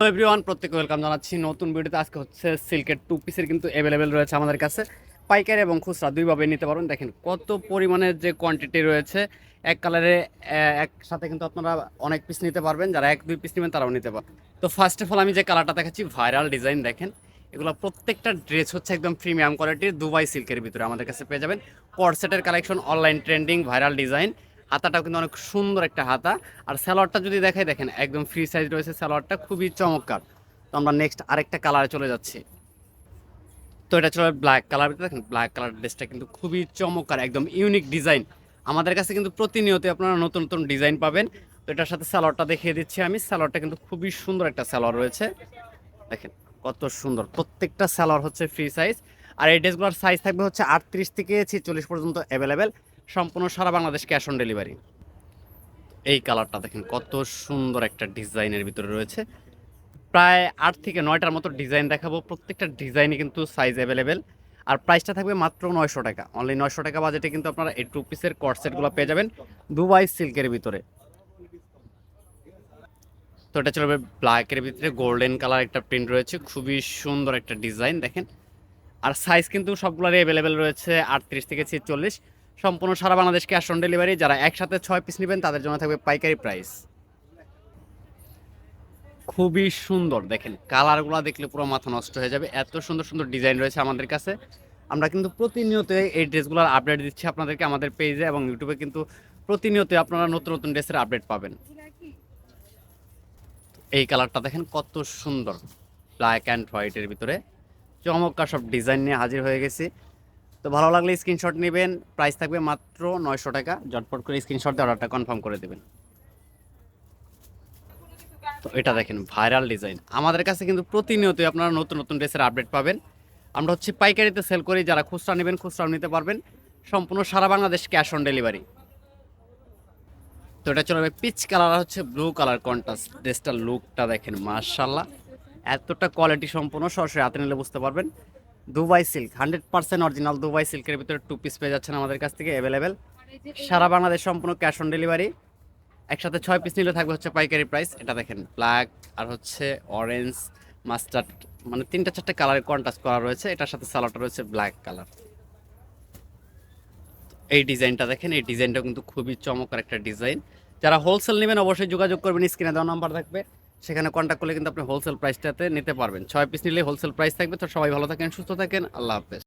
Hello everyone, প্রত্যেককে welcome জানাচ্ছি নতুন ভিডিওতে। আজকে হচ্ছে সিল্কের টু পিসের কিন্তু অ্যাভেলেবেল রয়েছে আমাদের কাছে। পাইকারি এবং খুচরা দুইভাবে নিতে পারবেন। দেখেন কত পরিমাণের যে কোয়ান্টিটি রয়েছে, এক কালারে একসাথে কিন্তু আপনারা অনেক পিস নিতে পারবেন। যারা এক দুই পিস নেবেন তারাও নিতে পারবেন। তো ফার্স্ট অফ অল আমি যে কালারটা দেখাচ্ছি, ভাইরাল ডিজাইন। দেখেন এগুলো প্রত্যেকটা ড্রেস হচ্ছে একদম প্রিমিয়াম কোয়ালিটির দুবাই সিল্কের ভিতরে আমাদের কাছে পেয়ে যাবেন। কর্সেটের collection, online trending, viral design. হাতাটাও কিন্তু অনেক সুন্দর একটা হাতা। আর সালোয়ারটা যদি দেখাই, দেখেন একদম ফ্রি সাইজ রয়েছে সালোয়ারটা, খুবই চমৎকার। তো আমরা নেক্সট আরেকটা কালারে চলে যাচ্ছি। তো এটা চলে ব্ল্যাক কালার। দেখেন ব্ল্যাক কালার ড্রেসটা কিন্তু খুবই চমৎকার, একদম ইউনিক ডিজাইন। আমাদের কাছে কিন্তু প্রতিনিয়ত আপনারা নতুন নতুন ডিজাইন পাবেন। তো এটার সাথে সালোয়ারটা দেখিয়ে দিচ্ছি আমি। সালোয়ারটা কিন্তু খুবই সুন্দর একটা সালোয়ার রয়েছে। দেখেন কত সুন্দর, প্রত্যেকটা সালোয়ার হচ্ছে ফ্রি সাইজ। আর এই ড্রেসগুলোর সাইজ থাকবে হচ্ছে 38 থেকে 46 পর্যন্ত অ্যাভেলেবেল। সম্পূর্ণ সারা বাংলাদেশ ক্যাশ অন ডেলিভারি। এই কালারটা দেখেন কত সুন্দর একটা ডিজাইনের ভিতরে রয়েছে। প্রায় 8 থেকে 9টার মতো ডিজাইন দেখাবো। প্রত্যেকটা ডিজাইনই কিন্তু সাইজ অ্যাভেলেবেল। আর প্রাইসটা থাকবে মাত্র 900 টাকা। অনলি 900 টাকা বাজেটে কিন্তু আপনারা এই টু পিসের কট সেটগুলো পেয়ে যাবেন দুবাই সিল্কের ভিতরে। তো এটা চলবে ব্ল্যাকের ভিতরে গোল্ডেন কালার একটা প্রিন্ট রয়েছে, খুবই সুন্দর একটা ডিজাইন দেখেন। আর সাইজ কিন্তু সবগুলোরই অ্যাভেলেবেল রয়েছে 38 থেকে 46। সম্পূর্ণ সারা বাংলাদেশ ক্যাশ অন ডেলিভারি। যারা একসাথে 6 পিস নেবেন তাদের জন্য থাকবে পাইকারি প্রাইস। খুবই সুন্দর, দেখেন কালারগুলো দেখলে পুরো মাথা নষ্ট হয়ে যাবে, এত সুন্দর সুন্দর ডিজাইন রয়েছে আমাদের কাছে। আমরা কিন্তু প্রতিনিয়ত এই ড্রেসগুলোর আপডেট দিচ্ছি আপনাদেরকে আমাদের পেজে এবং ইউটিউবে। কিন্তু প্রতিনিয়ত আপনারা নতুন নতুন ড্রেসের আপডেট পাবেন। এই কালারটা দেখেন কত সুন্দর, ব্ল্যাক অ্যান্ড হোয়াইটের ভিতরে চমৎকার সব ডিজাইন নিয়ে হাজির হয়ে গেছি। তো ভালো লাগলে স্ক্রিনশট নেবেন। প্রাইস থাকবে মাত্র 900 টাকা। ঝটপট করে স্ক্রিনশট দিয়ে অর্ডারটা কনফার্ম করে দেবেন। তো এটা দেখেন ভাইরাল ডিজাইন। আমাদের কাছে কিন্তু প্রতিনিয়তই আপনারা নতুন নতুন ড্রেসের আপডেট পাবেন। আমরা হচ্ছে পাইকারিতে সেল করি। যারা খুচরা নেবেন খুচরাও নিতে পারবেন। সম্পূর্ণ সারা বাংলাদেশ ক্যাশ অন ডেলিভারি। তো এটা চলবে পিচ কালার, হচ্ছে ব্লু কালার কন্ট্রাস্ট। ড্রেসটার লুকটা দেখেন মাশাআল্লাহ, এতটা কোয়ালিটি সম্পূর্ণ। সরাসরি হাতে নিলে বুঝতে পারবেন। দুবাই সিল্ক 100% অরিজিনাল দুবাই সিল্কের ভিতরে টু পিস পেয়ে যাচ্ছেন আমাদের কাছ থেকে অ্যাভেলেবেল। সারা বাংলাদেশ সম্পূর্ণ ক্যাশ অন ডেলিভারি। একসাথে 6 পিস নিলে থাকবে হচ্ছে পাইকারি প্রাইস। এটা দেখেন ব্ল্যাক আর হচ্ছে অরেঞ্জ মাস্টার্ড, মানে 3টা 4টা কালারের কন্ট্রাস্ট করা রয়েছে। এটার সাথে সালোয়ারটা রয়েছে ব্ল্যাক কালার। এই ডিজাইনটা দেখেন, এই ডিজাইনটা কিন্তু খুবই চমৎকার একটা ডিজাইন। যারা হোলসেল নেবেন অবশ্যই যোগাযোগ করবেন, স্ক্রিনে দেওয়া নাম্বার থাকবে, সেখানে কন্ট্যাক্ট করলে কিন্তু আপনি হোলসেল প্রাইসটাতে নিতে পারবেন। 6 পিস নিলে হোলসেল প্রাইস থাকবে। তো সবাই ভালো থাকেন, সুস্থ থাকেন, আল্লাহ হাফেজ।